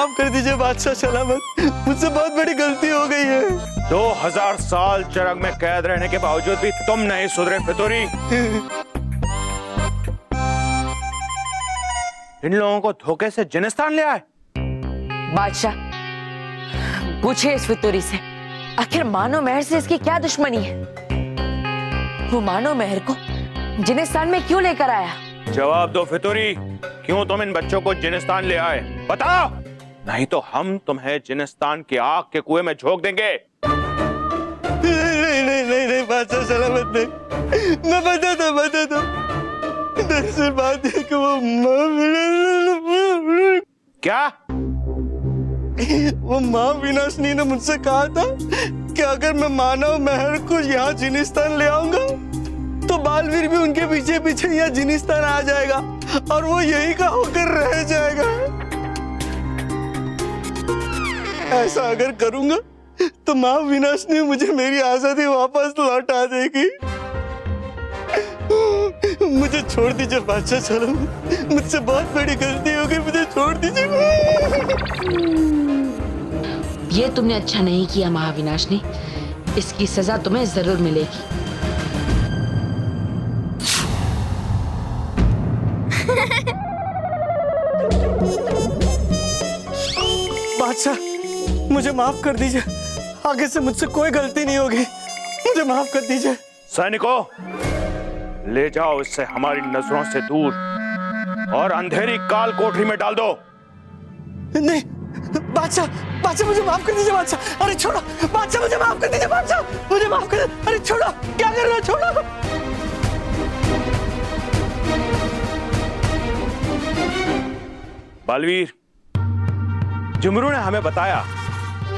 माफ कर दीजिए बादशाह सलामत, मुझसे बहुत बड़ी गलती हो गई है। 2000 साल चिराग में कैद रहने के बावजूद भी तुम नहीं सुधरे फितूरी। इन लोगों को धोखे से जिनिस्तान ले आए। बादशाह पूछे इस फितूरी से, आखिर मानो मेहर से इसकी क्या दुश्मनी है? वो मानो मेहर को जिनिस्तान में क्यों लेकर आया? जवाब दो फितूरी, क्यों तुम इन बच्चों को जिनिस्तान ले आए? बताओ, नहीं तो हम तुम्हें जिनिस्तान की आग के कुएं में झोंक देंगे। नहीं बादशाह सलामत नहीं, मैं बताता। दरअसल बात है कि वो माँ विनाशनी ने मुझसे कहा था कि अगर मैं मानव मेहर को यहाँ जिनिस्तान ले आऊंगा तो बालवीर भी उनके पीछे पीछे यहाँ जिनिस्तान आ जाएगा और वो यही का होकर रह जाएगा। ऐसा अगर करूंगा तो माँ विनाशनी मुझे मेरी आजादी वापस लौटा देगी। मुझे छोड़ दीजिए बादशाह सलामत, मुझसे बहुत बड़ी गलती हो गई, मुझे छोड़ दीजिए। ये तुमने अच्छा नहीं किया महाविनाशनी, इसकी सजा तुम्हें जरूर मिलेगी। बादशाह मुझे माफ कर दीजिए, आगे से मुझसे कोई गलती नहीं होगी, मुझे माफ कर दीजिए। सैनिकों, ले जाओ इससे हमारी नजरों से दूर और अंधेरी काल कोठरी में डाल दो। नहीं बादशाह मुझे माफ कर दीजिए बादशाह, अरे छोड़ो बादशाह, मुझे माफ कर दीजिए बादशाह, मुझे माफ कर दीजिए, अरे छोड़ो, क्या कर रहे हो, छोड़ो। बालवीर, जुमरू ने हमें बताया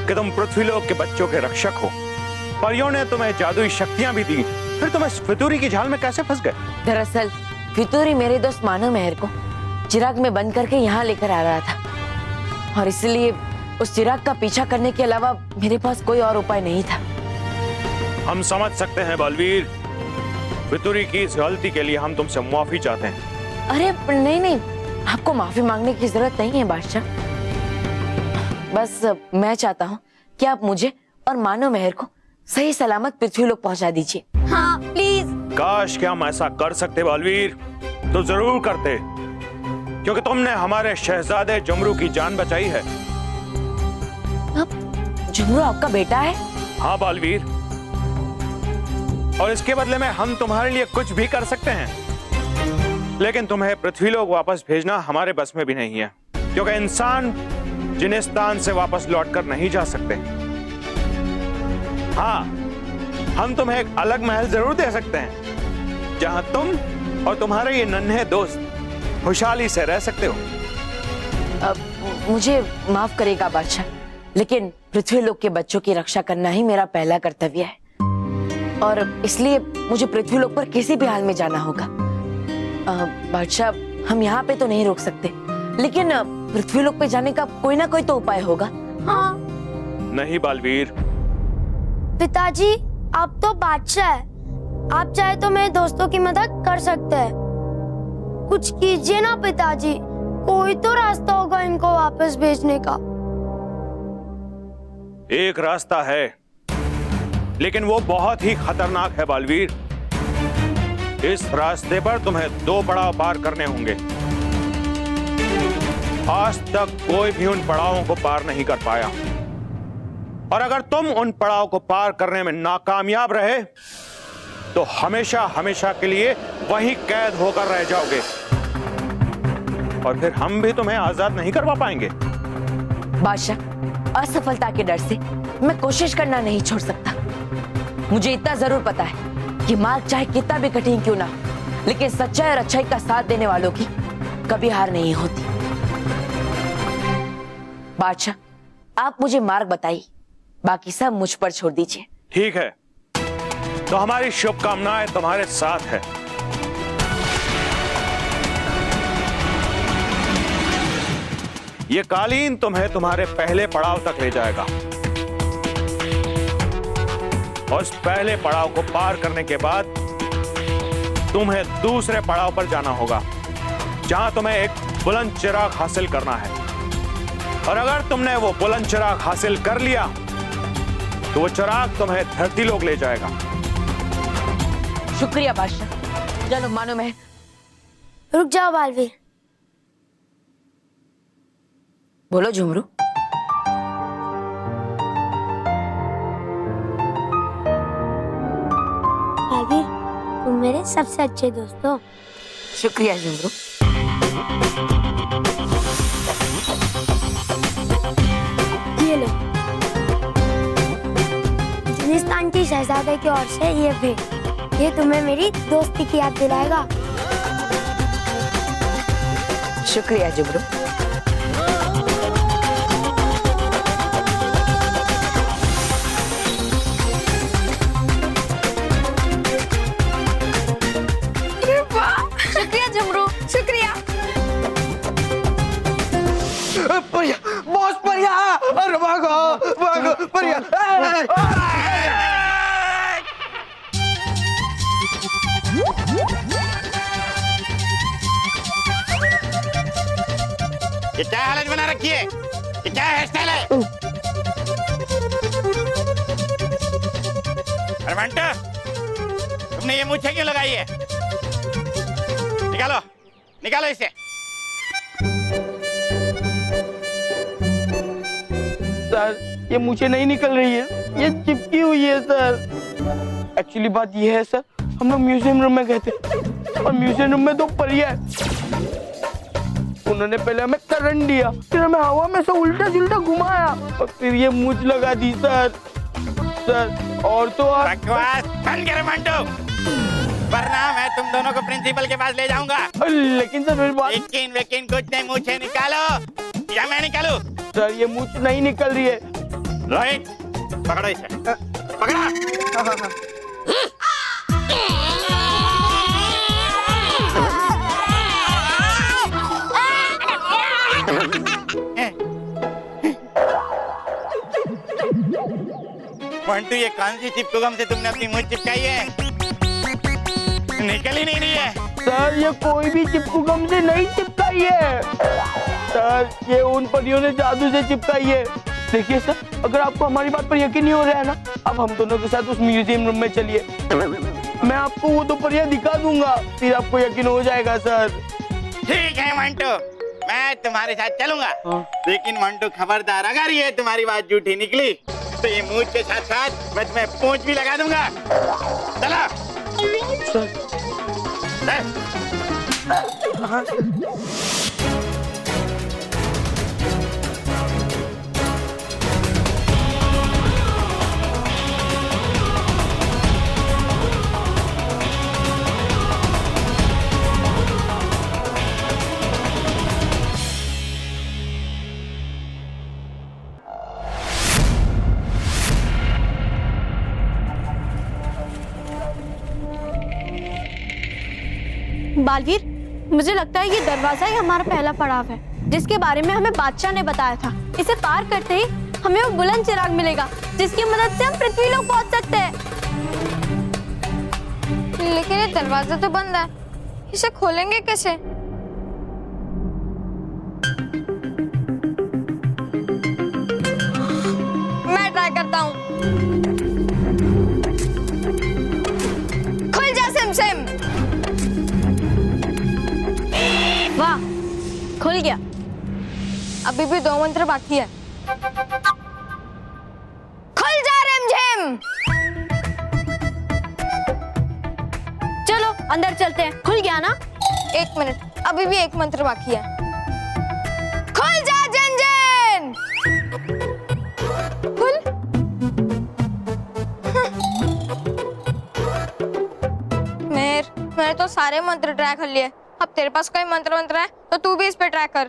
कि तुम पृथ्वीलोक के बच्चों के रक्षक हो। परियों ने तुम्हें जादुई शक्तियां भी दी, फिर तुम इस फितूरी की झाल में कैसे फंस गए? दरअसल फितूरी मेरे दोस्त मानो मेहर को चिराग में बंद करके यहाँ लेकर आ रहा था और इसलिए उस चिराग का पीछा करने के अलावा मेरे पास कोई और उपाय नहीं था। हम समझ सकते हैं बालवीर, फितूरी की इस गलती के लिए हम तुमसे माफी चाहते हैं। अरे नहीं, आपको माफी मांगने की जरूरत नहीं है बादशाह, बस मैं चाहता हूँ कि आप मुझे और मानो मेहर को सही सलामत पृथ्वीलोक पहुँचा दीजिए। हाँ प्लीज। काश क्या हम ऐसा कर सकते बालवीर, तो जरूर करते, क्योंकि तुमने हमारे शहजादे जुमरू की जान बचाई है। जुमरू आपका बेटा है? हाँ बालवीर, और इसके बदले में हम तुम्हारे लिए कुछ भी कर सकते हैं, लेकिन तुम्हें पृथ्वीलोक वापस भेजना हमारे बस में भी नहीं है, क्योंकि इंसान जिनिस्तान से वापस लौटकर नहीं जा सकते। हाँ, हम तुम्हें एक अलग महल जरूर दे सकते हैं जहां तुम और तुम्हारे ये नन्हे दोस्त खुशहाली से रह सकते हो। मुझे माफ करेगा बादशाह, लेकिन पृथ्वीलोक के बच्चों की रक्षा करना ही मेरा पहला कर्तव्य है और इसलिए मुझे पृथ्वीलोक पर किसी भी हाल में जाना होगा। बादशाह, हम यहाँ पे तो नहीं रोक सकते, लेकिन पृथ्वीलोक पे जाने का कोई ना कोई तो उपाय होगा। हाँ। नहीं बालवीर, पिताजी आप तो बादशाह है, आप चाहे तो मेरे दोस्तों की मदद कर सकते हैं, कुछ कीजिए ना पिताजी, कोई तो रास्ता होगा इनको वापस भेजने का। एक रास्ता है, लेकिन वो बहुत ही खतरनाक है बालवीर। इस रास्ते पर तुम्हें 2 पड़ाव पार करने होंगे। आज तक कोई भी उन पड़ावों को पार नहीं कर पाया, और अगर तुम उन पड़ाव को पार करने में नाकामयाब रहे तो हमेशा हमेशा के लिए वहीं कैद होकर रह जाओगे और फिर हम भी तुम्हें आजाद नहीं करवा पाएंगे। बादशाह, असफलता के डर से मैं कोशिश करना नहीं छोड़ सकता। मुझे इतना जरूर पता है कि मार्ग चाहे कितना भी कठिन क्यों ना हो, लेकिन सच्चाई और अच्छाई का साथ देने वालों की कभी हार नहीं होती। बादशाह, आप मुझे मार्ग बताइए, बाकी सब मुझ पर छोड़ दीजिए। ठीक है, तो हमारी शुभकामनाएं तुम्हारे साथ है। ये कालीन तुम्हें तुम्हारे पहले पड़ाव तक ले जाएगा और इस पहले पड़ाव को पार करने के बाद तुम्हें दूसरे पड़ाव पर जाना होगा, जहां तुम्हें एक बुलंद चिराग हासिल करना है। और अगर तुमने वो बुलंद चिराग हासिल कर लिया तो वो चिराग तुम्हें धरती लोक ले जाएगा। शुक्रिया बादशाह। चलो मानो मैं। रुक जाओ बालवीर। बोलो झुमरू। बालवीर, तुम मेरे सबसे अच्छे दोस्त हो। शुक्रिया झुमरू। ये लो, जिनिस्तान की शहजादे की ओर से ये भेंट। ये तुम्हें मेरी दोस्ती की याद दिलाएगा। शुक्रिया झुमरू। शुक्रिया झुमरू, शुक्रिया। परिया, बॉस परिया, अरे भागो भागो परिया। ये क्या हालत बना रखी है? ये क्या हेयर स्टाइल है? अरे मंटो, तुमने ये मूंछें क्यों लगाई है? निकालो, निकालो इसे। सर, ये मुझे नहीं निकल रही है, ये चिपकी हुई है सर। एक्चुअली बात ये है सर, हम लोग म्यूजियम रूम में गए थे और म्यूजियम रूम में दो परियां हैं। उन्होंने पहले हमें करंट दिया, फिर हमें हवा में से उल्टा जुल्टा घुमाया और फिर ये मूंछ लगा दी सर। सर और तो और। बकवास बंद करो मंटो, वरना मैं तुम दोनों को प्रिंसिपल के पास ले जाऊंगा। लेकिन सर मेरी बात। लेकिन कुछ नहीं, मूंछें निकालो या मैं निकालूं? सर ये मूंछ नहीं निकल रही है। रोहित, पकड़ो इसे, पकड़ो। मंटू, ये कौन सी चिपकू से तुमने अपनी मूंछ चिपकाई है? निकल ही नहीं रही है। सर ये कोई भी चिपकू गम से नहीं चिपकाई है सर, ये उन परियों ने जादू से चिपकाई है। देखिए सर, अगर आपको हमारी बात पर यकीन नहीं हो रहा है ना, अब हम दोनों के साथ उस म्यूजियम रूम में चलिए, मैं आपको वो दो परियां दिखा दूंगा, फिर आपको यकीन हो जाएगा सर। ठीक है मंटू, मैं तुम्हारे साथ चलूंगा। लेकिन मंटू खबरदार, अगर ये तुम्हारी बात झूठी निकली तो ये मूंछ के साथ साथ मैं तुम्हें पूंछ भी लगा दूंगा। चलो सर। हाँ। बालवीर, मुझे लगता है ये दरवाजा ही हमारा पहला पड़ाव है, जिसके बारे में हमें बादशाह ने बताया था। इसे पार करते ही हमें वो बुलंद चिराग मिलेगा, जिसकी मदद से हम पृथ्वी लोक पहुंच सकते हैं। लेकिन ये दरवाजा तो बंद है, इसे खोलेंगे कैसे? मैं ट्राई करता हूँ। खुल जा सिमसिम। वाह, खुल गया। अभी भी 2 मंत्र बाकी है। खुल जा रिमझिम। चलो अंदर चलते हैं। खुल गया ना? 1 मिनट, अभी भी 1 मंत्र बाकी है। खुल जा जिन-जिन। खुल। मैंने तो सारे मंत्र ट्राई कर लिए। अब तेरे पास कोई मंत्र है तो तू भी इस पे ट्राई कर।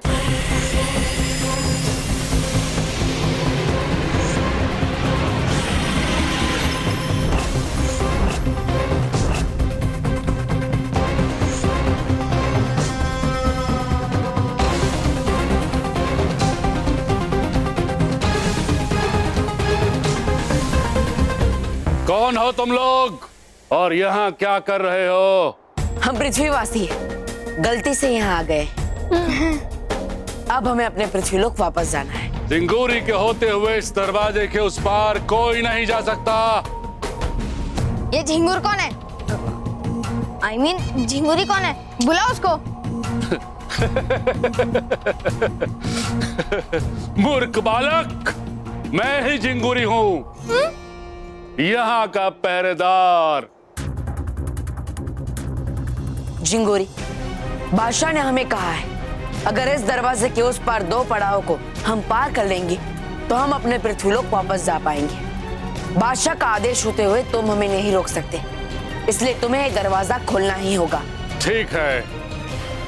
कौन हो तुम लोग और यहाँ क्या कर रहे हो? हम पृथ्वीवासी गलती से यहाँ आ गए। अब हमें अपने पृथ्वीलोक वापस जाना है। झिंगुरी के होते हुए इस दरवाजे के उस पार कोई नहीं जा सकता। ये झिंगुर कौन है? I mean, झिंगुरी कौन है? बुलाओ उसको। मूर्ख बालक, मैं ही झिंगुरी हूँ, यहाँ का पहरेदार। झिंगुरी, बादशाह ने हमें कहा है अगर इस दरवाजे के उस पार 2 पड़ाव को हम पार कर लेंगे तो हम अपने पृथ्वीलोक वापस जा पाएंगे। बादशाह का आदेश होते हुए तुम हमें नहीं रोक सकते, इसलिए तुम्हें ये दरवाजा खोलना ही होगा। ठीक है,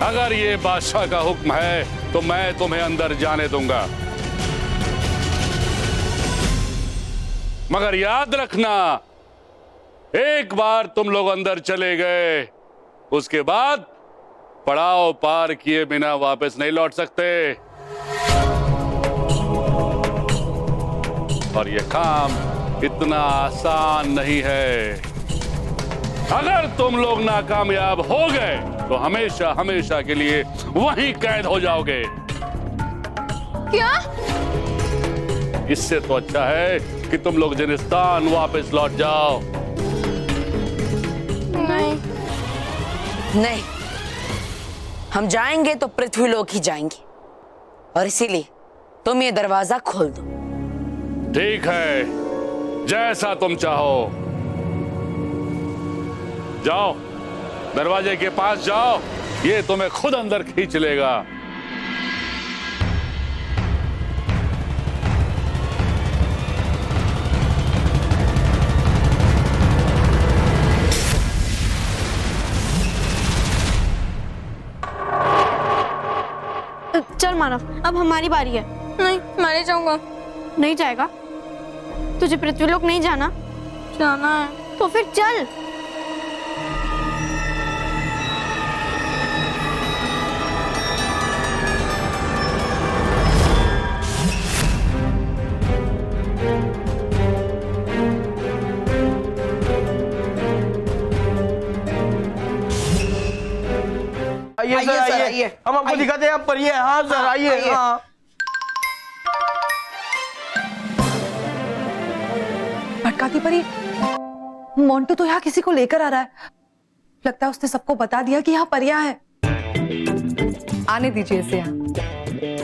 अगर ये बादशाह का हुक्म है तो मैं तुम्हें अंदर जाने दूंगा, मगर याद रखना, एक बार तुम लोग अंदर चले गए, उसके बाद पड़ाव पार किए बिना वापस नहीं लौट सकते। और ये काम इतना आसान नहीं है। अगर तुम लोग नाकामयाब हो गए तो हमेशा हमेशा के लिए वहीं कैद हो जाओगे। क्या? इससे तो अच्छा है कि तुम लोग जिनिस्तान वापस लौट जाओ। नहीं, हम जाएंगे तो पृथ्वीलोक ही जाएंगे, और इसीलिए तुम ये दरवाजा खोल दो। ठीक है, जैसा तुम चाहो। जाओ, दरवाजे के पास जाओ, ये तुम्हें खुद अंदर खींच लेगा। चल मानव, अब हमारी बारी है। नहीं, मैं नहीं जाऊंगा। नहीं जाएगा? तुझे पृथ्वीलोक नहीं जाना? जाना है तो फिर चल। आइए सर, आइए, हम आपको दिखाते हैं, आप पढ़िए। हाँ सर, आइए। हाँ भटकाती परी, मोंटू तो यहाँ किसी को लेकर आ रहा है। लगता है उसने सबको बता दिया कि यहाँ परियां है। आने दीजिए इसे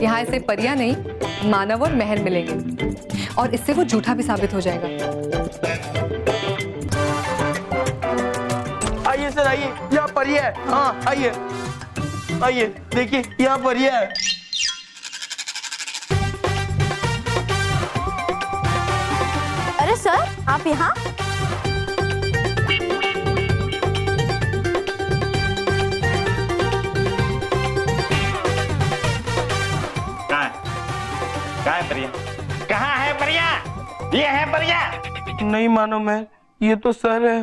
यहाँ इसे परियां नहीं, मानव और महर मिलेंगे, और इससे वो झूठा भी साबित हो जाएगा। आइए सर, आइए, यहाँ परियां है। हाँ आइए, आइए, देखिए यहाँ परियां है। अरे सर, आप यहाँ? कहाँ है परिया? कहाँ है परिया? ये है परिया? नहीं मानो मैं, ये तो सर है।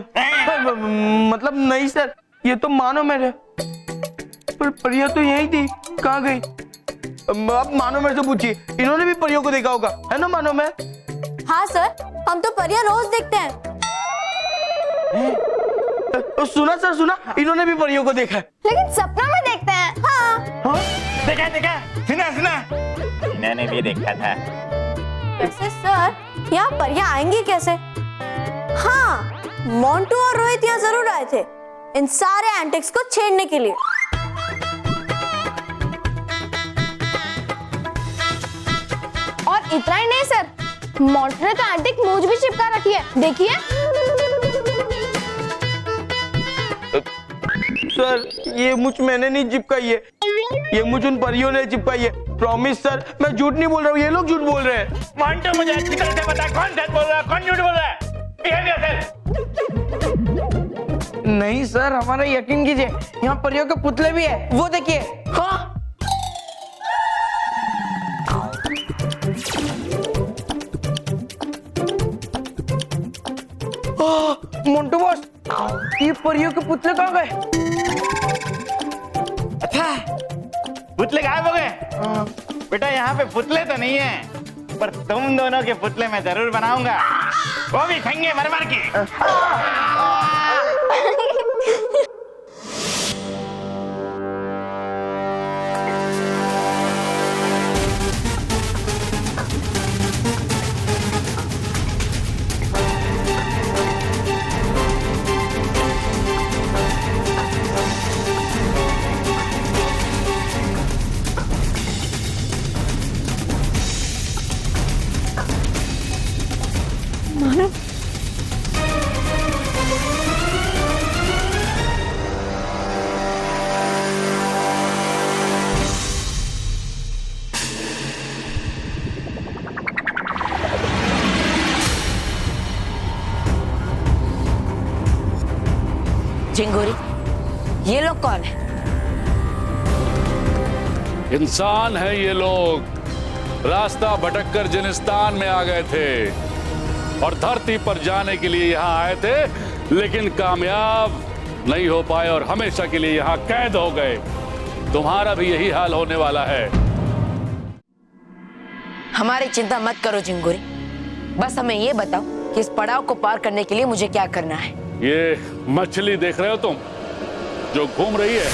मतलब नहीं सर, ये तो मानो मेरे, पर परिया तो यही थी, कहाँ गई? अब मानो मेरे से पूछिए, इन्होंने भी परियों को देखा होगा, है ना मानो मैं? हाँ सर, हम तो परियां रोज देखते हैं। सुना सर, सुना, इन्होंने भी परियों को देखा है। लेकिन सपना में देखते हैं। हाँ। हाँ? देखा देखा, सुना सुना, इन्होंने भी देखा था। वैसे सर, यहाँ परियां आएंगी कैसे? हाँ, मोंटू और रोहित यहाँ जरूर आए थे, इन सारे एंटिक्स को छेड़ने के लिए। और इतना ही नहीं सर, मोंटू ने तो एंटिक मूंछ भी चिपका रखी है, देखिए। सर, ये मुझ मैंने नहीं चिपकाई है, ये मुझ उन परियों ने चिपकाई है। प्रॉमिस सर, मैं झूठ नहीं बोल रहा हूँ, ये लोग झूठ बोल रहे हैं। मोंटू, मुझे अच्छी तरह से बता, कौन सच बोल रहा है, कौन झूठ बोल रहा है? नहीं सर, हमारा यकीन कीजिए, यहाँ परियों के पुतले भी है, वो देखिए। हाँ, मोंटू बॉस, ये परियों के पुतले कहाँ गए? अच्छा, पुतले गायब हो गए? बेटा, यहाँ पे पुतले तो नहीं है, पर तुम दोनों के पुतले मैं जरूर बनाऊंगा, वो भी खंगे मरमर के। कौन है? इंसान है ये लोग। रास्ता भटककर जिनिस्तान में आ गए थे और धरती पर जाने के लिए यहाँ आए थे, लेकिन कामयाब नहीं हो पाए और हमेशा के लिए यहाँ कैद हो गए। तुम्हारा भी यही हाल होने वाला है। हमारी चिंता मत करो जिंगुरी, बस हमें ये बताओ कि इस पड़ाव को पार करने के लिए मुझे क्या करना है। ये मछली देख रहे हो तुम जो घूम रही है,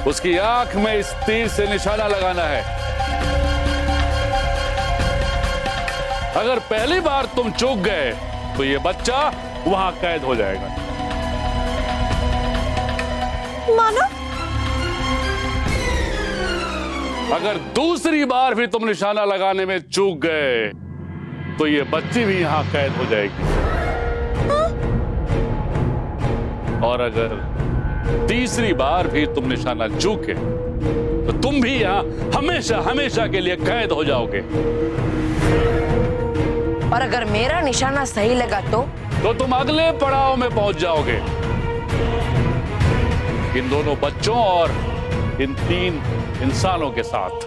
उसकी आंख में इस तीर से निशाना लगाना है। अगर पहली बार तुम चूक गए तो ये बच्चा वहां कैद हो जाएगा। मानो अगर दूसरी बार भी तुम निशाना लगाने में चूक गए तो ये बच्ची भी यहां कैद हो जाएगी। और अगर तीसरी बार भी तुम निशाना चूके तो तुम भी यहां हमेशा हमेशा के लिए कैद हो जाओगे। और अगर मेरा निशाना सही लगा तो तुम अगले पड़ाव में पहुंच जाओगे। इन दोनों बच्चों और इन 3 इंसानों के साथ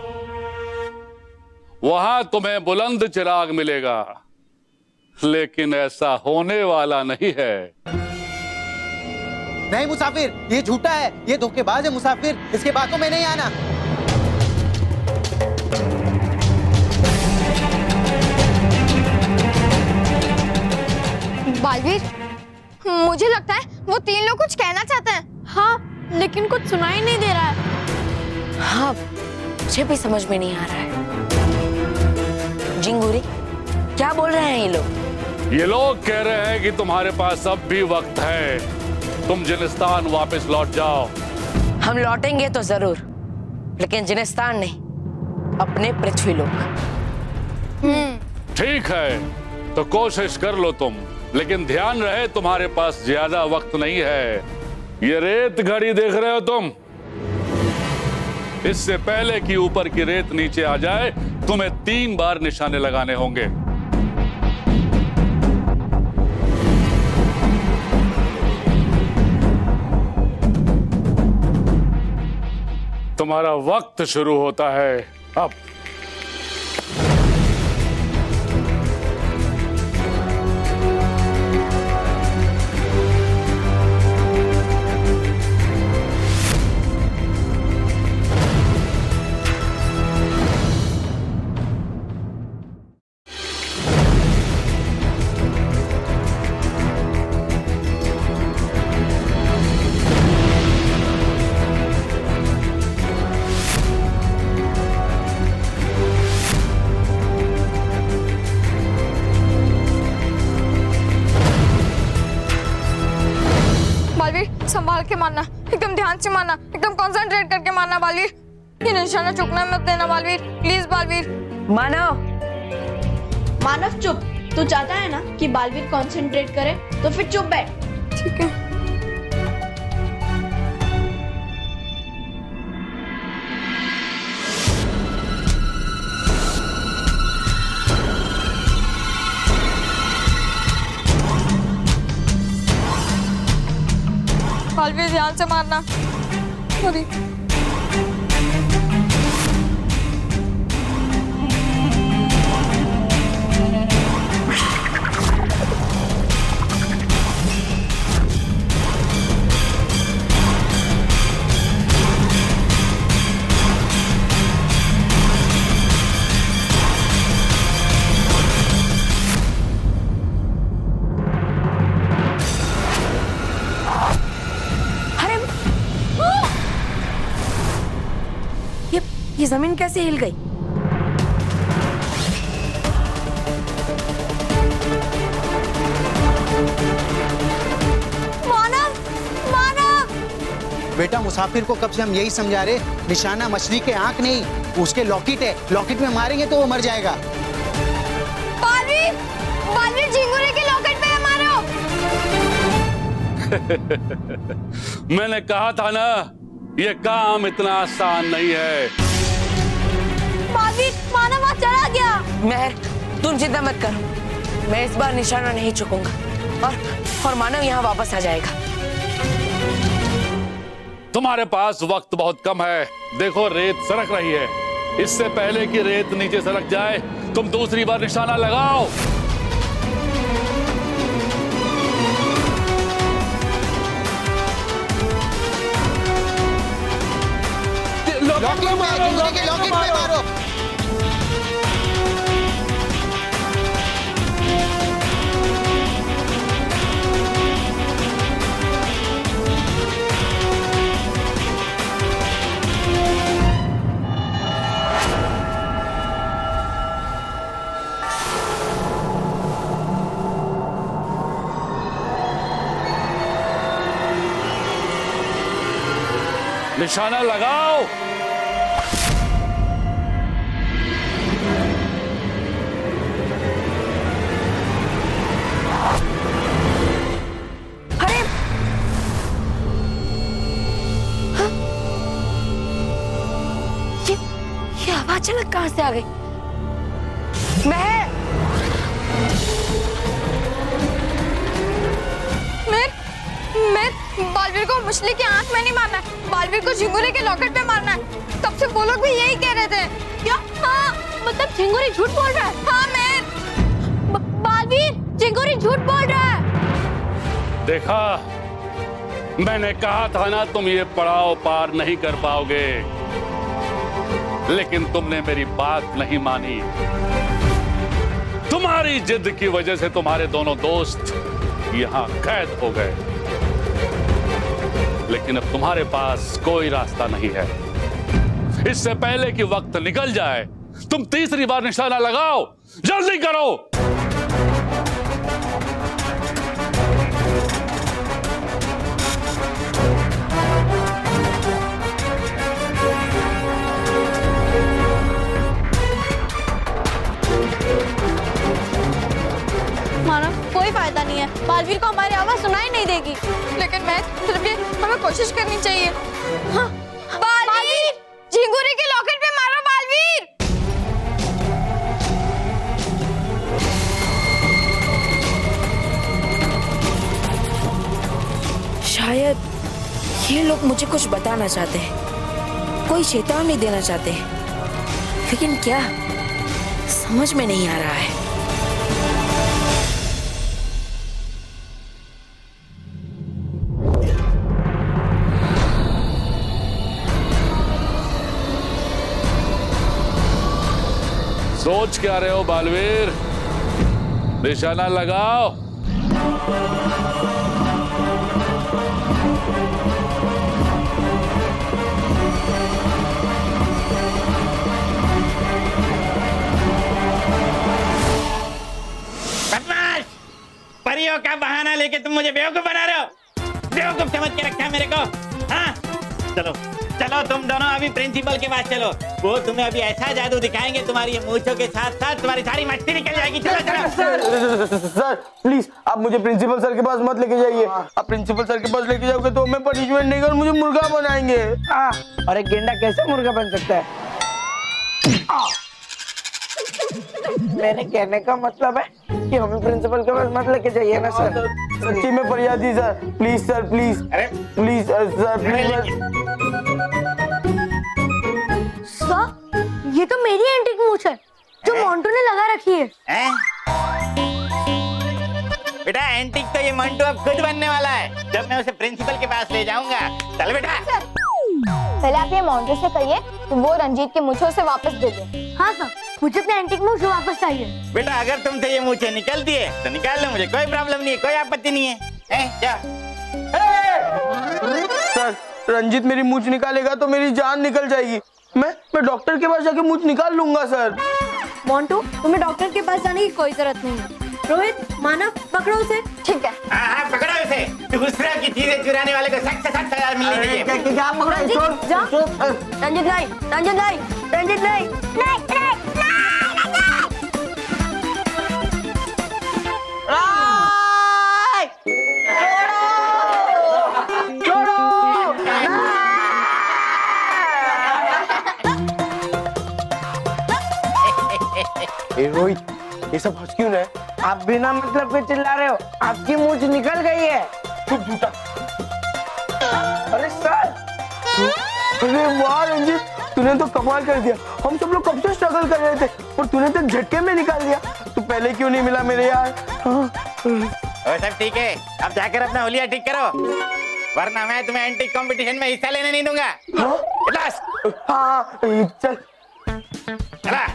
वहां तुम्हें बुलंद चिराग मिलेगा, लेकिन ऐसा होने वाला नहीं है। नहीं मुसाफिर, ये झूठा है, ये धोखेबाज है मुसाफिर, इसके बातों में नहीं आना। बालवीर, मुझे लगता है वो 3 लोग कुछ कहना चाहते हैं। हाँ, लेकिन कुछ सुनाई नहीं दे रहा है। हाँ, मुझे भी समझ में नहीं आ रहा है। जिंगुरी, क्या बोल रहे हैं ये लोग? ये लोग कह रहे हैं कि तुम्हारे पास अब भी वक्त है, तुम जिनिस्तान वापस लौट जाओ। हम लौटेंगे तो जरूर, लेकिन जिनिस्तान नहीं, अपने पृथ्वीलोक। ठीक है, तो कोशिश कर लो तुम, लेकिन ध्यान रहे तुम्हारे पास ज्यादा वक्त नहीं है। ये रेत घड़ी देख रहे हो तुम, इससे पहले कि ऊपर की रेत नीचे आ जाए तुम्हें 3 बार निशाने लगाने होंगे। तुम्हारा वक्त शुरू होता है अब। संभाल के मारना, एकदम ध्यान से मारना, एकदम कंसंट्रेट करके मारना बालवीर। ये निशाना चूकना मत देना बालवीर, प्लीज बालवीर। मानव, मानव चुप। तू चाहता है ना कि बालवीर कंसंट्रेट करे, तो फिर चुप बैठ। ठीक है। बालवीर ध्यान से मारना। सॉरी। ये जमीन कैसे हिल गई? मानव, मानव। बेटा मुसाफिर को कब से हम यही समझा रहे, निशाना मछली के आंख नहीं, उसके लॉकेट है, लॉकेट में मारेंगे तो वो मर जाएगा। बालवीर, बालवीर झिंगुरे के लॉकेट में मारो। मैंने कहा था ना, ये काम इतना आसान नहीं है। बालवीर, मानव वहां चला गया। महर, तुम चिंता मत करो, मैं इस बार निशाना नहीं चूकूंगा। और और मानव यहाँ वापस आ जाएगा। तुम्हारे पास वक्त बहुत कम है। देखो रेत सरक रही है, इससे पहले कि रेत नीचे सरक जाए तुम दूसरी बार निशाना लगाओ। लॉकेट में जिंगोरी के लॉकेट में मारो। निशाना लगाओ। अरे हाँ? ये आवाज अचानक कहां से आ गई? मैं बालवीर को मछली की आंख में नहीं मारना है, बालवीर को झिंगुरी के लॉकेट पे मारना है। तब से वो लोग भी यही कह रहे थे। क्या? हाँ, मतलब झिंगुरी झूठ बोल रहा है। हाँ मैं बालवीर, झिंगुरी झूठ बोल रहा है। देखा, मैंने कहा था ना तुम ये पड़ाव पार नहीं कर पाओगे, लेकिन तुमने मेरी बात नहीं मानी। तुम्हारी जिद की वजह से तुम्हारे दोनों दोस्त यहाँ कैद हो गए, लेकिन अब तुम्हारे पास कोई रास्ता नहीं है। इससे पहले कि वक्त निकल जाए तुम तीसरी बार निशाना लगाओ, जल्दी करो। मानव, कोई फायदा नहीं है, बालवीर को हमारी आवाज सुनाई नहीं देगी। लेकिन मैं फिर भी हमें कोशिश करनी चाहिए। हाँ, बालवीर, झिंगुरी के लॉकेट पे मारो बालवीर। शायद ये लोग मुझे कुछ बताना चाहते हैं, कोई चेतावनी देना चाहते हैं, लेकिन क्या समझ में नहीं आ रहा है। सोच क्या रहे हो बालवीर? निशाना लगाओ। बदमाश, परियों का बहाना लेके तुम मुझे बेवकूफ बना रहे हो। बेवकूफ समझ के रखा है मेरे को। हाँ, चलो चलो तुम दोनों अभी प्रिंसिपल के पास चलो। वो तुम्हें अभी ऐसा जादू दिखाएंगे, तुम्हारी मूंछों के साथ साथ तुम्हारी सारी मस्ती निकल जाएगी। चलो चलो। सर प्लीज आप मुझे प्रिंसिपल सर के पास मत लेके जाइए। आप प्रिंसिपल सर के पास लेके जाओगे तो हमें पनिशमेंट नहीं कर, मुझे मुर्गा बनाएंगे। और एक गेंडा कैसे मुर्गा बन सकता है? मेरे कहने का मतलब है कि हमें प्रिंसिपल के पास मत लेके जाइए ना सर। सच्ची में फरियाद थी sir, please sir, please please sir, please. Sir, ये तो मेरी एंटीक मूंछ है जो मोंटू ने लगा रखी है। बेटा एंटीक तो ये मंटू अब खुद बनने वाला है जब मैं उसे प्रिंसिपल के पास ले जाऊंगा। चल बेटा। पहले आप ये मोंटू से कहिए कि वो रंजीत के मूंछों से वापस दे दे। हाँ सर, मुझे अपनी एंटीक मूंछ वापस चाहिए। बेटा अगर तुमसे ये मूंछें निकलती है तो निकाल लो, मुझे कोई प्रॉब्लम नहीं है, कोई आपत्ति नहीं है। क्या? सर रंजीत मेरी मूंछ निकालेगा तो मेरी जान निकल जाएगी। मैं डॉक्टर के पास जाके मूंछ निकाल लूंगा सर। मोंटू, तुम्हें डॉक्टर के पास जाने की कोई जरूरत नहीं है। रोहित, मानव, पकड़ो उसे। ठीक है। हाँ पकड़ो उसे। दूसरे की चीजें चुराने वाले को सख्त से सख्त सजा मिलनी चाहिए। क्या पकड़ा? रंजीत जा। रंजीत नहीं, रंजीत नहीं, रंजीत नहीं, नहीं, रोहित, ये सब हंस क्यों रहा है? आप बिना मतलब के चिल्ला रहे हो, आपकी मूंछ निकल गई है। चुप झूठा। अरे सर, अरे वाह रंजीत, तूने तो कमाल कर दिया। हम सब लोग कब से स्ट्रगल कर रहे थे और तूने तो झटके में निकाल दिया। तू पहले क्यों नहीं मिला मेरे यार? हाँ। और सब ठीक है, अब जाकर अपना हुलिया ठीक करो, वरना मैं तुम्हें एंटी कंपटीशन में हिस्सा लेने नहीं दूंगा। बस। हाँ चल। चला।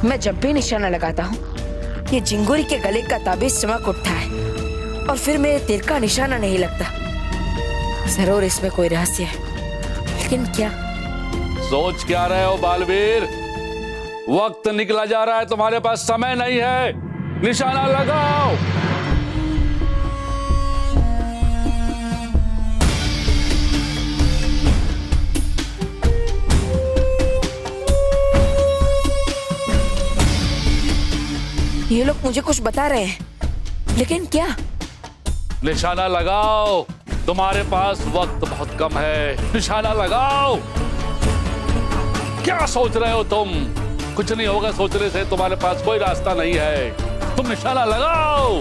मैं जब भी निशाना लगाता हूँ ये झिंगुरी के गले का ताबीज चमक उठता है और फिर मेरे तीर का निशाना नहीं लगता। जरूर इसमें कोई रहस्य है, लेकिन क्या? सोच क्या रहे हो बालवीर? वक्त निकला जा रहा है, तुम्हारे पास समय नहीं है। निशाना लगाओ। ये लोग मुझे कुछ बता रहे हैं, लेकिन क्या? निशाना लगाओ, तुम्हारे पास वक्त बहुत कम है। निशाना लगाओ। क्या सोच रहे हो तुम? कुछ नहीं होगा सोचने से, तुम्हारे पास कोई रास्ता नहीं है। तुम निशाना लगाओ।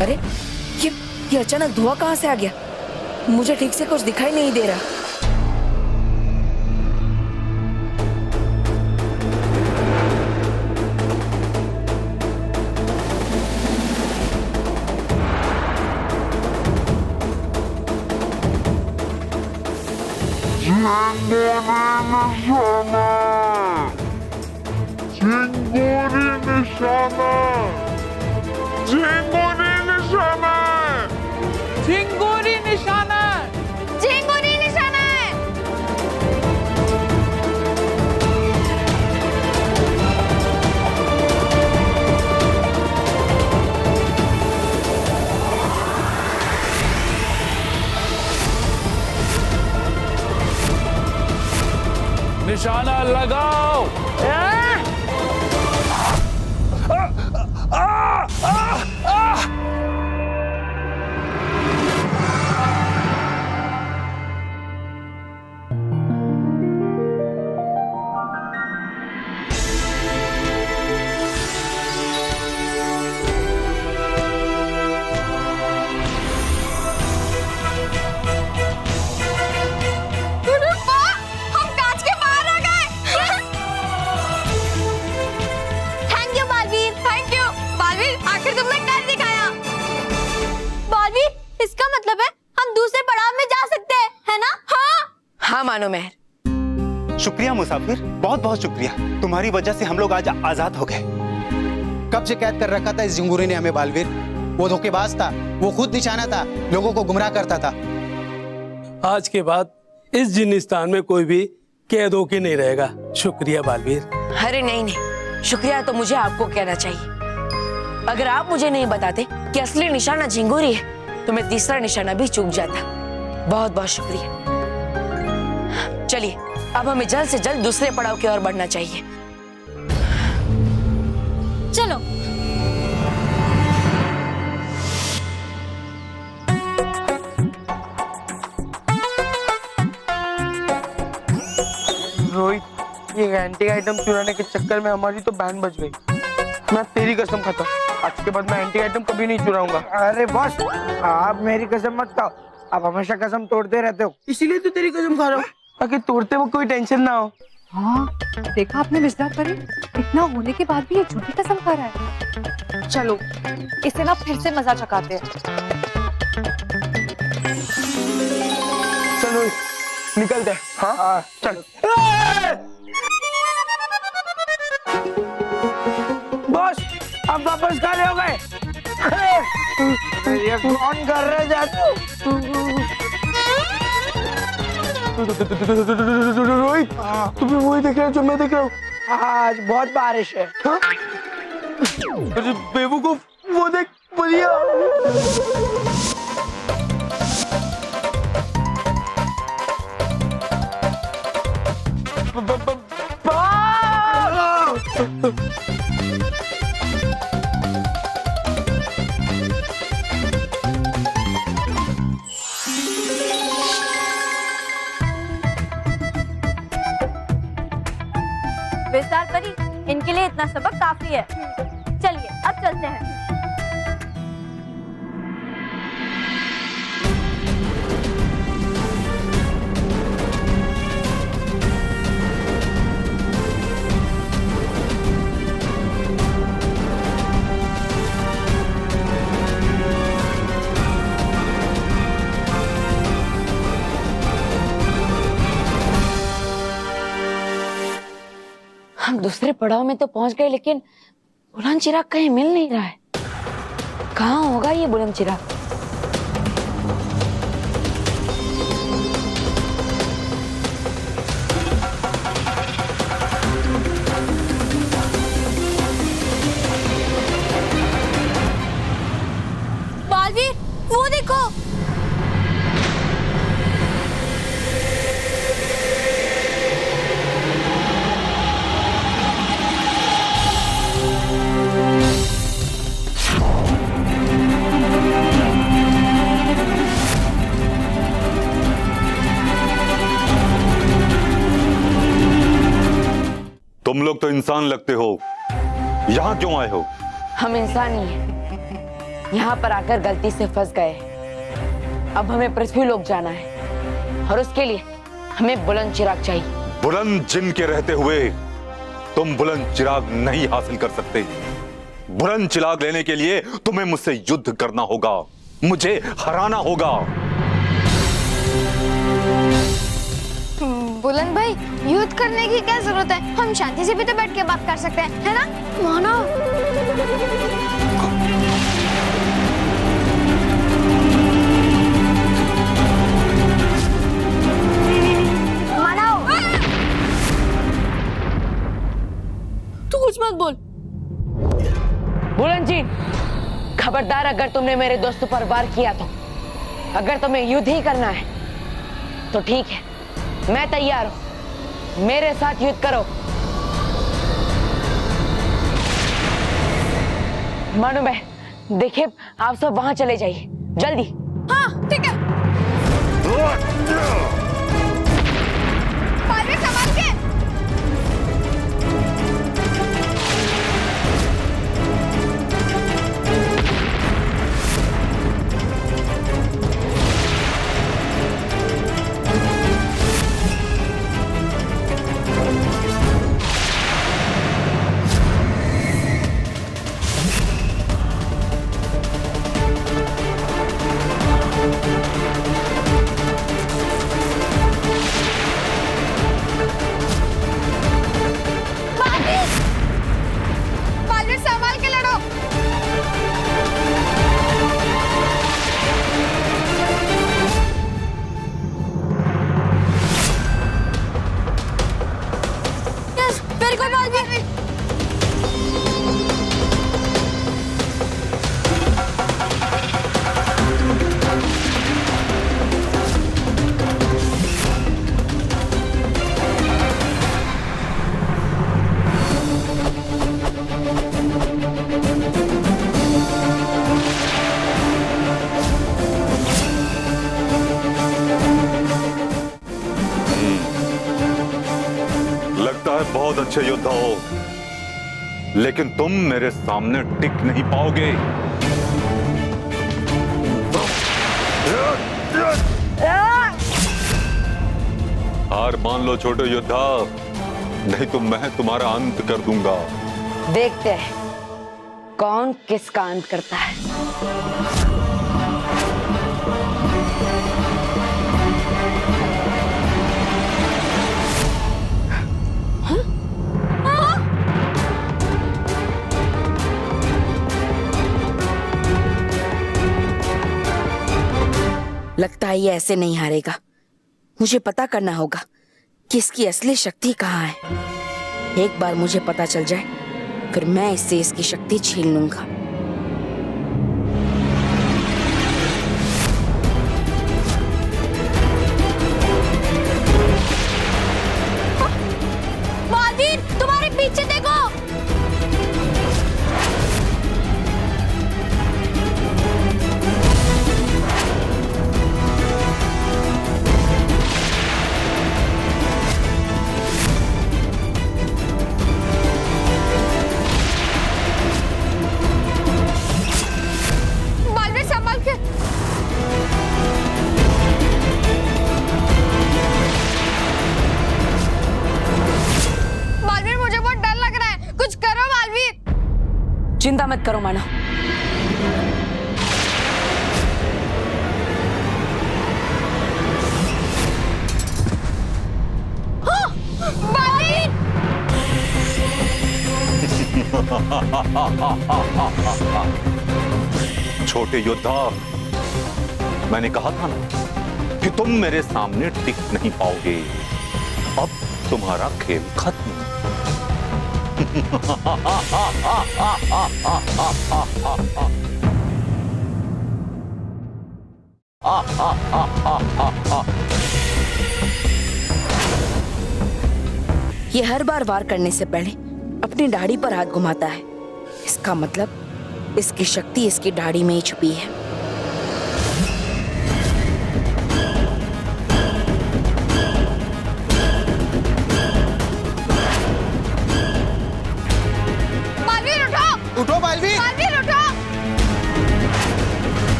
अरे ये अचानक धुआं कहां से आ गया? मुझे ठीक से कुछ दिखाई नहीं दे रहा। झिंगुरी निशाना है। निशाना लगाओ। हम कांच के बाहर आ गए। Thank you Baalveer, thank you Baalveer, आखिर तुमने कर दिखाया। बालवीर, इसका मतलब है हम दूसरे पड़ाव में जा सकते हैं, है ना? हाँ मानो मेहर। शुक्रिया मुसाफिर, बहुत बहुत शुक्रिया। तुम्हारी वजह से हम लोग आज आजाद हो गए। कब से कैद कर रखा था इस झिंगुरी ने हमें बालवीर। वो धोखेबाज था, वो खुद निशाना था, लोगों को गुमराह करता था। आज के बाद इस जिनिस्तान में कोई भी कैद होके नहीं रहेगा। शुक्रिया बालवीर। अरे नहीं, शुक्रिया तो मुझे आपको कहना चाहिए। अगर आप मुझे नहीं बताते कि असली निशाना झिंगुरी है तो मैं तीसरा निशाना भी चूक जाता। बहुत बहुत शुक्रिया। चलिए, अब हमें जल्द से जल्द दूसरे पड़ाव की ओर बढ़ना चाहिए। चलो। रोहित, ये एंटी आइटम चुराने के चक्कर में हमारी तो बैंड बज गई। मैं तेरी कसम खाता हूँ, आज के बाद मैं एंटी आइटम कभी नहीं चुराऊंगा। अरे बॉस, आप मेरी कसम मत खाओ, आप हमेशा कसम तोड़ते रहते हो, इसीलिए तो तेरी कसम खा रहा हूँ, ताकि तोड़ते वक्त कोई टेंशन ना हो। हाँ, देखा आपने मिर्जा परी, इतना होने के बाद भी ये झूठी कसम खा रहा है। चलो, इसे ना फिर से मजा चकाते हैं। चलो निकलते हैं। हाँ चलो। बॉस, आप वापस खा रहे हो गए? ये कौन कर रहे जादू? रोहित, तुम भी वही देख रहे हो जो मैं देख रहा हूँ? आज बहुत बारिश है। बेवकूफ, वो देख बढ़िया। विस्तार परी, इनके लिए इतना सबक काफी है। चलिए अब चलते हैं। हम दूसरे पड़ाव में तो पहुंच गए, लेकिन बुलंद चिराग कहीं मिल नहीं रहा है। कहाँ होगा ये बुलंद चिराग? बालवीर, वो देखो। तुम लोग तो इंसान लगते हो, यहाँ क्यों आए हो? हम इंसान ही हैं। यहाँ पर आकर गलती से फंस गए। अब हमें पृथ्वी लोक जाना है और उसके लिए हमें बुलंद चिराग चाहिए। बुलंद जिन के रहते हुए तुम बुलंद चिराग नहीं हासिल कर सकते। बुलंद चिराग लेने के लिए तुम्हें मुझसे युद्ध करना होगा, मुझे हराना होगा। बुलंद भाई, युद्ध करने की क्या जरूरत है? हम शांति से भी तो बैठ के बात कर सकते हैं, है ना? मानो। मानो। तू कुछ मत बोल। बुलंद जी, खबरदार अगर तुमने मेरे दोस्तों पर वार किया तो, अगर तुम्हें युद्ध ही करना है तो ठीक है, मैं तैयार हूं। मेरे साथ युद्ध करो। मानो भाई, देखिए आप सब वहां चले जाइए जल्दी। हाँ ठीक है। बालवीर, संभाल के। बालवीर, संभाल के लड़ो। Yes, very good Baalveer. लगता है बहुत अच्छे योद्धा हो, लेकिन तुम मेरे सामने टिक नहीं पाओगे। हार मान लो छोटे योद्धा, नहीं तो मैं तुम्हारा अंत कर दूंगा। देखते हैं कौन किसका अंत करता है। लगता है ये ऐसे नहीं हारेगा। मुझे पता करना होगा कि इसकी असली शक्ति कहाँ है। एक बार मुझे पता चल जाए, फिर मैं इससे इसकी शक्ति छीन लूंगा। चिंता मत करो मानव। छोटे योद्धा, मैंने कहा था ना कि तुम मेरे सामने टिक नहीं पाओगे। अब तुम्हारा खेल खत्म। ये हर बार वार करने से पहले अपनी दाढ़ी पर हाथ घुमाता है। इसका मतलब इसकी शक्ति इसकी दाढ़ी में ही छुपी है। बालवीर उठो, उठो बालवीर, बालवीर उठो,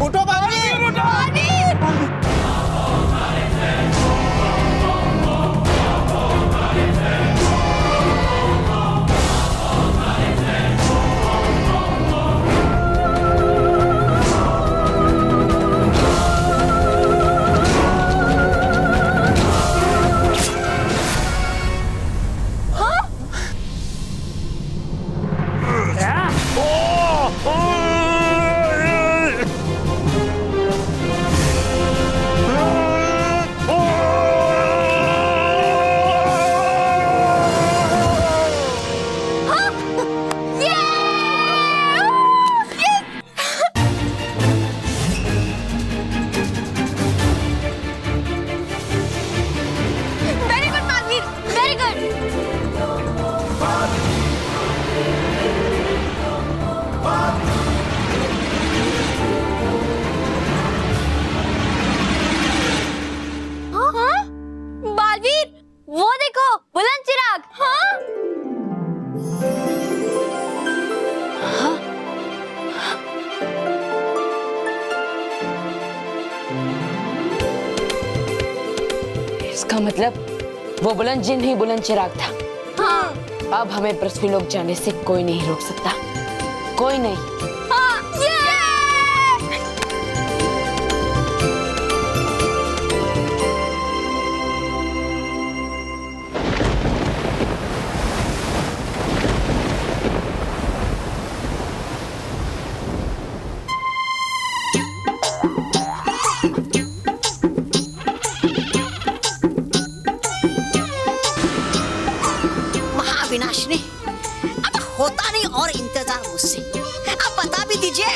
उठो Baalveer, Baalveer. Very good Baalveer, very good. हाँ? बालवीर, वो देखो बुलंद चिराग। हाँ? इसका मतलब वो बुलंद जिन ही बुलंद चिराग था। हाँ। अब हमें पृथ्वीलोक जाने से कोई नहीं रोक सकता, कोई नहीं। हाँ, ये! महाविनाशनी, अब होता नहीं और इंतजार मुझसे। अब बता भी दीजिए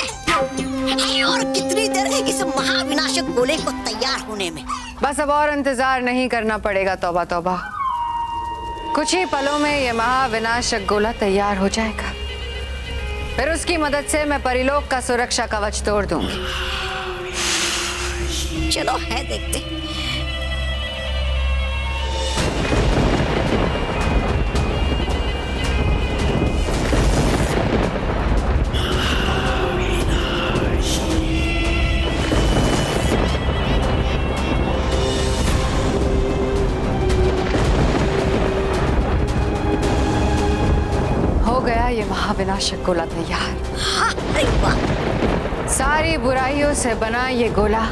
और कितनी देर इस महाविनाशक गोले को तैयार होने में। बस अब और इंतजार नहीं करना पड़ेगा। तौबा तौबा, कुछ ही पलों में ये महाविनाशक गोला तैयार हो जाएगा। फिर उसकी मदद से मैं परिलोक का सुरक्षा कवच तोड़ दूंगी। चलो है देखते। हो गया ये महाविनाशक गोला तैयार। हाँ, अरे वाह। सारी बुराइयों से बना ये गोला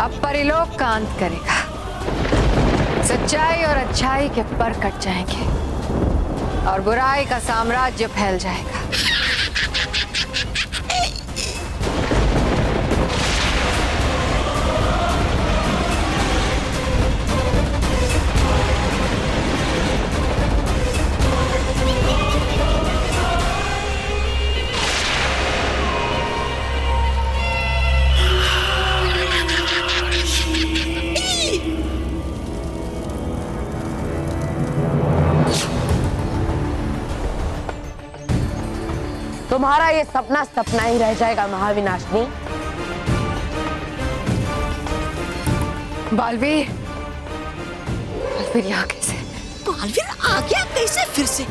अब परिलोक का अंत करेगा। सच्चाई और अच्छाई के पर कट जाएंगे और बुराई का साम्राज्य फैल जाएगा। तुम्हारा ये सपना सपना ही रह जाएगा महाविनाशनी। बालवीर, बालवीर यहाँ कैसे? बालवीर आ गया कैसे फिर से?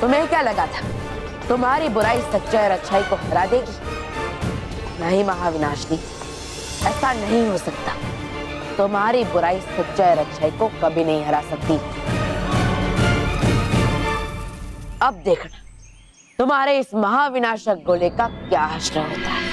तुम्हें क्या लगा था तुम्हारी बुराई सच्चाई और अच्छाई को हरा देगी? नहीं महाविनाशनी, ऐसा नहीं हो सकता। तुम्हारी बुराई सच्चाई और अच्छाई को कभी नहीं हरा सकती। अब देखना तुम्हारे इस महाविनाशक गोले का क्या हश्र होता है।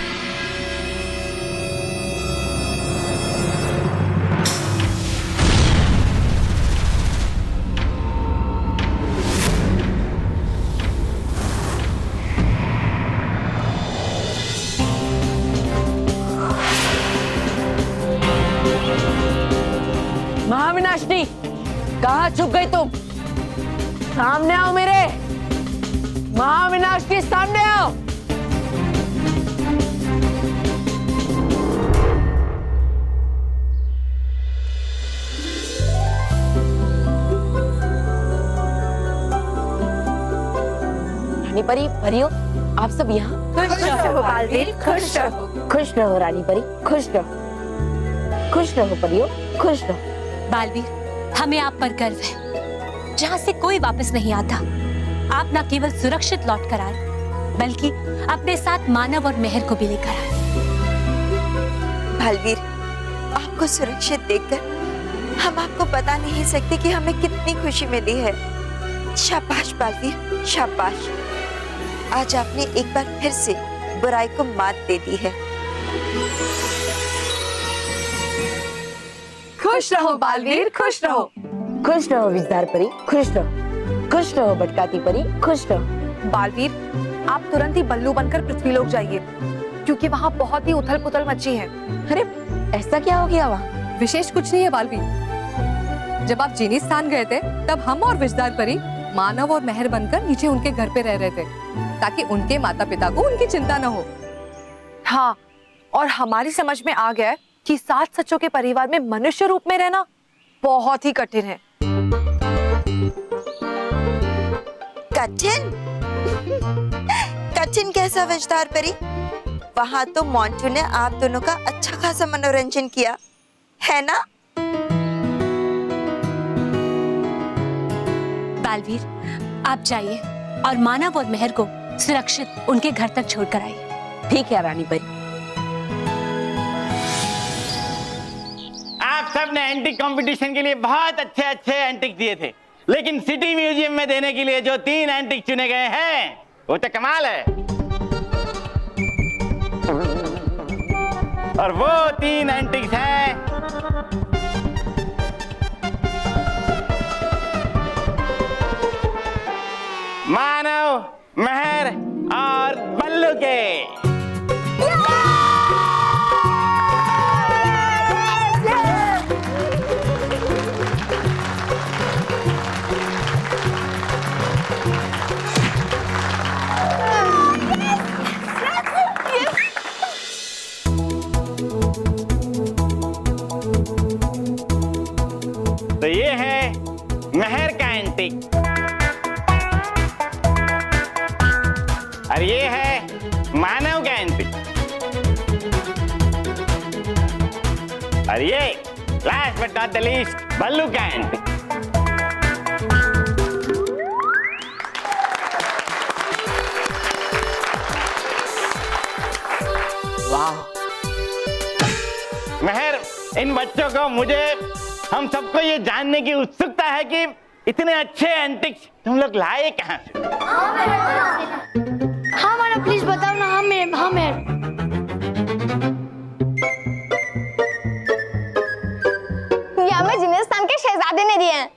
महाविनाशनी, कहाँ छुप गई तुम? सामने आओ मेरे। महाविनाशनी, सामने आओ। रानी परी, परियों, आप सब यहाँ? खुश रहो बालवीर, खुश रहो। खुश रहो रानी परी, खुश रहो। खुश रहो परियों, खुश रहो। बालवीर, हमें आप पर गर्व है। जहाँ से कोई वापस नहीं आता, आप न केवल सुरक्षित लौट कर आए, बल्कि अपने साथ मानव और मेहर को भी लेकर आए। बालवीर, आपको सुरक्षित देखकर हम आपको बता नहीं सकते कि हमें कितनी खुशी मिली है। शाबाश बालवीर, शाबाश। आज आपने एक बार फिर से बुराई को मात दे दी है। खुश रहो बालवीर, खुश रहो। खुश रहो विजदार परी, खुश रहो। खुश रहो भटकाती परी, खुश रहो। बालवीर, आप तुरंत ही बल्लू बनकर पृथ्वीलोक जाइए, क्योंकि वहाँ बहुत ही उथल पुथल मची है। अरे ऐसा क्या हो गया वहाँ? विशेष कुछ नहीं है बालवीर। जब आप जीनिस्तान गए थे, तब हम और विजदार परी मानव और मेहर बनकर नीचे उनके घर पे रह रहे थे, ताकि उनके माता पिता को उनकी चिंता न हो। हाँ, और हमारी समझ में आ गया है कि 7 सचों के परिवार में मनुष्य रूप में रहना बहुत ही कठिन है। कठिन? कठिन कैसा विजदार परी? वहाँ तो मोंटू ने आप दोनों का अच्छा खासा मनोरंजन किया, है ना? बालवीर, आप जाइए और मानव और मेहर को सुरक्षित उनके घर तक छोड़कर आइए। ठीक है रानी परी। आप सब ने एंटिक कंपटीशन के लिए बहुत अच्छे अच्छे एंटिक दिए थे, लेकिन सिटी म्यूजियम में देने के लिए जो 3 एंटिक चुने गए हैं, वो तो कमाल है। और वो 3 एंटिक्स हैं मानव, मेहर और बल्लू के। तो ये है मेहर का एंटिक, और ये है मानव का एंटिक, और ये last but not the least Ballu का एंटिक। वाह मेहर, इन बच्चों को, मुझे, हम सबको ये जानने की उत्सुकता है कि इतने अच्छे एंटिक्स तुम लोग लाए कहाँ से? हाँ मानो, प्लीज बताओ ना। हाँ मेरे, हाँ मेरे। ये हमें जिनिस्तान के शहजादे ने दिए हैं।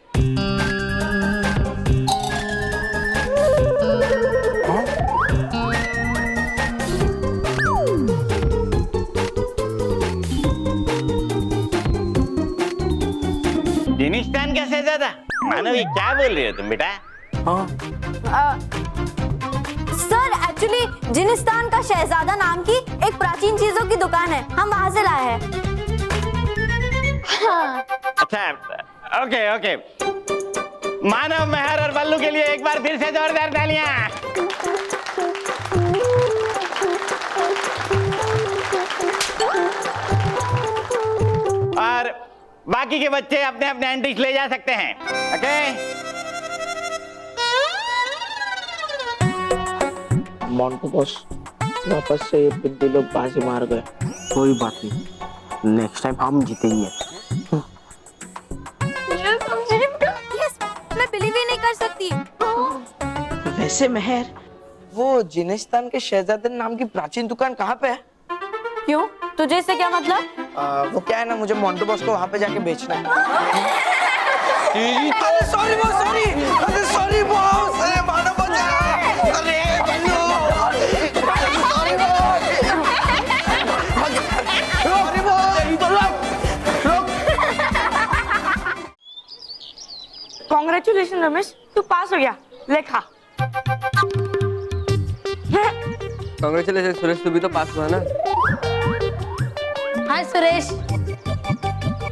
जिनिस्तान का शहजादा? मानव, ये क्या बोल रहे हो तुम बेटा? सर, एक्चुअली जिनिस्तान का शहजादा नाम की एक प्राचीन चीजों की दुकान है, हम वहाँ से लाए हैं। हाँ। अच्छा, ओके ओके। मानव, मेहर और बल्लू के लिए एक बार फिर से जोरदार तालियां। और बाकी के बच्चे अपने अपने एंटिक्स ले जा सकते हैं। ओके? मोंटू बॉस, वापस से ये पिद्दी लोग बाजी मार गए। कोई बात नहीं, नेक्स्ट टाइम हम जीतेंगे। मैं बिलीव ही नहीं कर सकती। वैसे मेहर, वो जिनिस्तान के शहजादे नाम की प्राचीन दुकान कहाँ पे है? क्यों, तुझे इससे क्या मतलब? वो क्या है ना, मुझे मोंटू बॉस को वहाँ पे जाके बेचना है। अरे सॉरी बॉस, सॉरी, अरे सॉरी बॉस, अरे मानो बचा, अरे बन्नू, सॉरी बॉस, सॉरी बॉस, रुक। कांग्रेचुलेशन रमेश, तू पास हो गया, लेखा। कांग्रेचुलेशन सुरेश, तू भी तो पास हुआ ना। हाय सुरेश,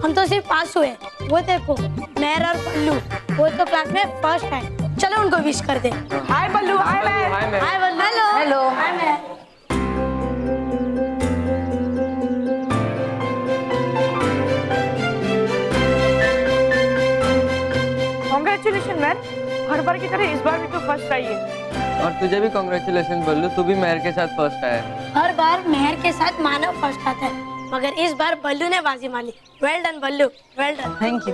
हम तो सिर्फ पास हुए, वो देखो मेहर और पल्लू, वो तो क्लास में फर्स्ट है। चलो उनको विश कर दे। हाय पल्लू, हाय मेहर, हाय पल्लू, हेलो हेलो, हाय मेहर। कांग्रेचुलेशन मेहर, हर बार की तरह इस बार भी तो फर्स्ट आई है। और तुझे भी कांग्रेचुलेशन बल्लू, तू भी मेहर के साथ फर्स्ट आया। हर बार मेहर के साथ मानव फर्स्ट आता है, मगर इस बार बल्लू ने बाजी मारी। Well done Ballu, well done. Thank you.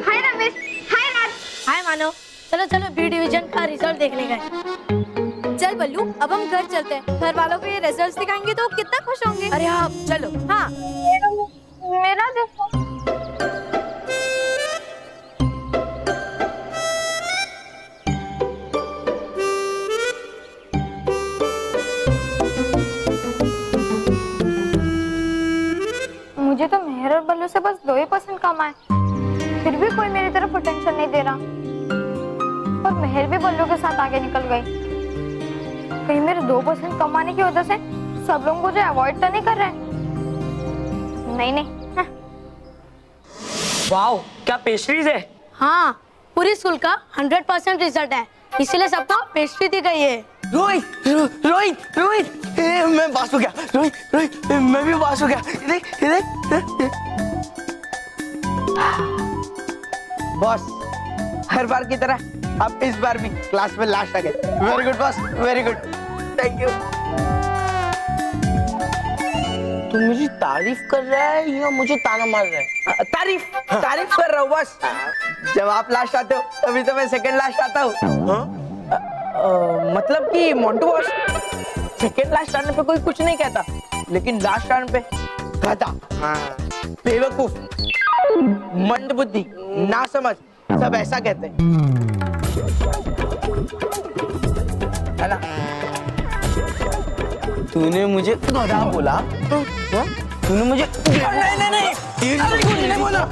Hi Ramesh, hi Raj, hi Manav. चलो चलो बी डिवीजन का रिजल्ट देखने गए। चल बल्लू, अब हम घर चलते हैं। घर वालों को ये रिजल्ट्स दिखाएंगे तो कितना खुश होंगे। अरे हाँ चलो। हाँ मेरा देखो। मुझे तो मेहर और बल्लू से बस 2% कम आए, फिर भी कोई मेरी तरफ अटेंशन नहीं दे रहा। और मेहर भी बल्लू के साथ आगे निकल गई। कहीं मेरे 2% कम आने की वजह से सब लोग मुझे अवॉइड तो नहीं कर रहे? नहीं नहीं। वाओ, क्या पेस्ट्रीज है। हाँ, पूरी स्कूल का 100% रिजल्ट है, इसीलिए सबको पेस्ट्री दी गई है। रोहित, रोहित, रोहित, मैं पास हो गया। रोहित, रोहित, मैं भी पास हो गया। बॉस, हर बार की तरह आप इस बार भी क्लास में लास्ट आ गए। Very good boss, very good, thank you. तू मुझे तारीफ कर रहा है या मुझे ताना मार रहा है? तारीफ कर रहा हूँ बॉस। जब आप लास्ट आते हो तभी तो मैं सेकंड लास्ट आता हूँ। मतलब कि मोंटू बॉस, सेकंड लास्ट आने पे कोई कुछ नहीं कहता, लेकिन लास्ट आने पे कहता। बेवकूफ, मंदबुद्धि, नासमझ, सब ऐसा कहते हैं, है ना? तूने मुझे गधा बोला? तूने मुझे नहीं नहीं बोला।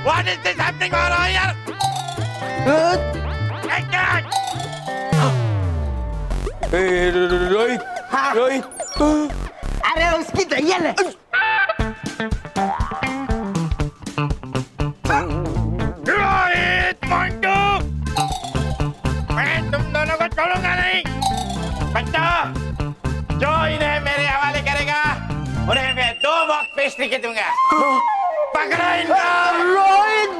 What is this happening over here? Rohit, Rohit, अरे उसकी दैयल है। रोहित, मोंटू, मैं तुम दोनों को छोड़ूंगा नहीं। बच्चा, जो इन्हें मेरे हवाले करेगा, उन्हें मैं 2 बॉक्स पेस्ट्री के दूंगा। पकड़ो इनको। रोहित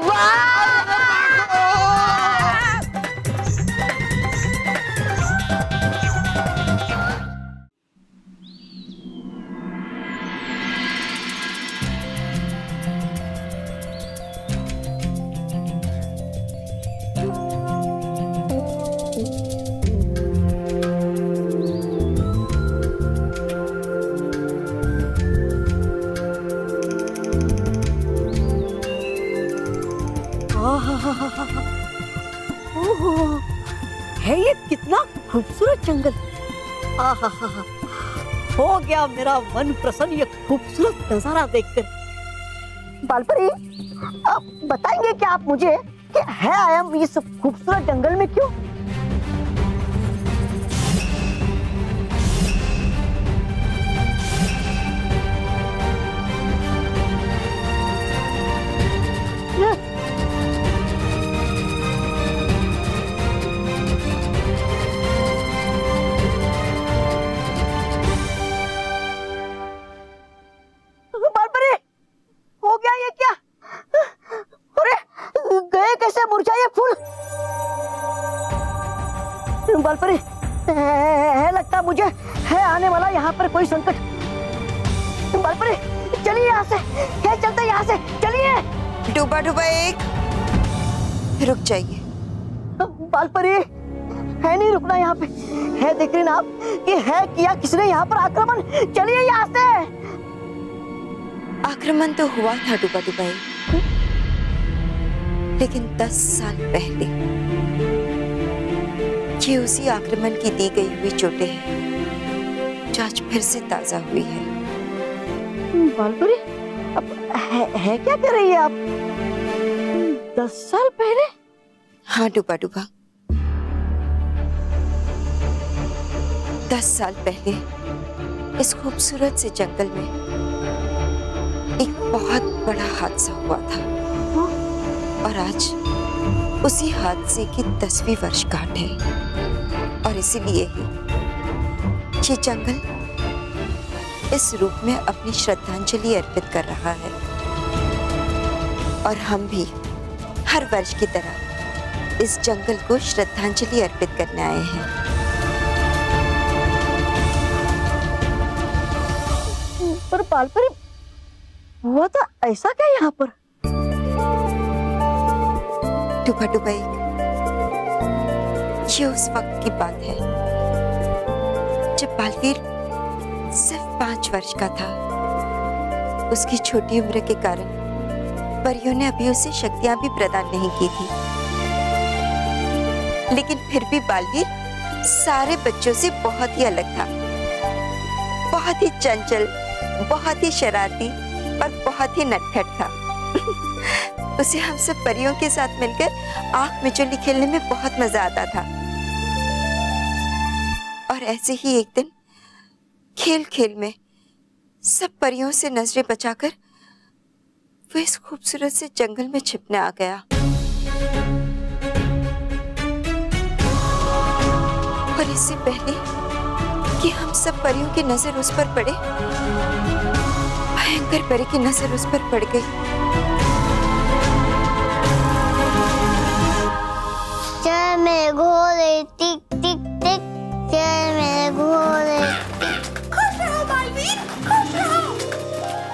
है ये कितना खूबसूरत जंगल। हो गया मेरा मन प्रसन्न ये खूबसूरत नजारा देखकर। बालपरी, आप बताएंगे क्या आप मुझे कि है आया इस खूबसूरत जंगल में क्यों? बालपरी है लगता मुझे है आने वाला यहाँ पर कोई संकट। बालपरी चलिए यहाँ से, क्या चलते यहाँ से, चलिए। डूबा डूबा एक, रुक जाइए। बालपरी है नहीं रुकना यहाँ पे, है देख रही ना आप कि है किया किसने यहाँ पर आक्रमण, चलिए यहाँ से। आक्रमण तो हुआ था डूबा डूबा एक, लेकिन 10 साल पहले। ये उसी आक्रमण की दी गई हुई चोटें हैं जो आज फिर से ताजा हुई है। बालपुरी अब है क्या कर रही है आप? 10 साल पहले? हाँ डूबा डूबा, 10 साल पहले इस खूबसूरत से जंगल में एक बहुत बड़ा हादसा हुआ था और आज उसी हादसे की 10वीं वर्षगांठ है। और इसीलिए ही ये जंगल इस रूप में अपनी श्रद्धांजलि अर्पित कर रहा है। और हम भी हर वर्ष की तरह इस जंगल को श्रद्धांजलि अर्पित करने आए हैं। पर बालपरी हुआ था ऐसा क्या यहाँ पर? डूबा डूबा एक, ये उस वक्त की बात है जब बालवीर सिर्फ 5 वर्ष का था। उसकी छोटी उम्र के कारण परियों ने अभी उसे शक्तियां भी प्रदान नहीं की थी, लेकिन फिर भी बालवीर सारे बच्चों से बहुत ही अलग था। बहुत ही चंचल, बहुत ही शरारती और बहुत ही नटखट था। उसे हम सब परियों के साथ मिलकर आंख मिचौली खेलने में बहुत मजा आता था। और ऐसे ही एक दिन खेल खेल में सब परियों से नजरें बचाकर वो इस खूबसूरत से जंगल में छिपने आ गया। और इससे पहले कि हम सब परियों की नजर उस पर पड़े, भयंकर परी की नजर उस पर पड़ गई। चल मेरे घोड़े टिक टिक टिक, चल मेरे घोड़े। खुश रहो बालवीर, खुश रहो।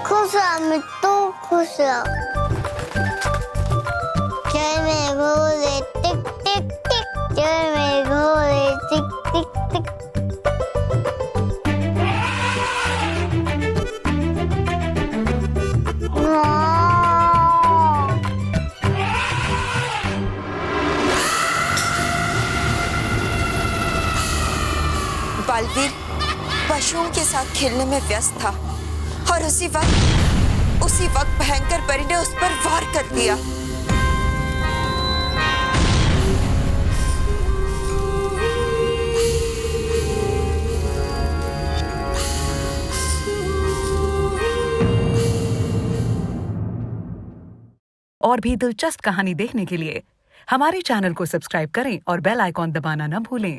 खुश रहो मिट्टू, खुश रहो। चल मेरे घोड़े टिक टिक टिक, चल मेरे घोड़े टिक टिक टिक। बालवीर पशुओं के साथ खेलने में व्यस्त था और उसी वक्त भयंकर परी ने उस पर वार कर दिया। और भी दिलचस्प कहानी देखने के लिए हमारे चैनल को सब्सक्राइब करें और बेल आइकॉन दबाना न भूलें।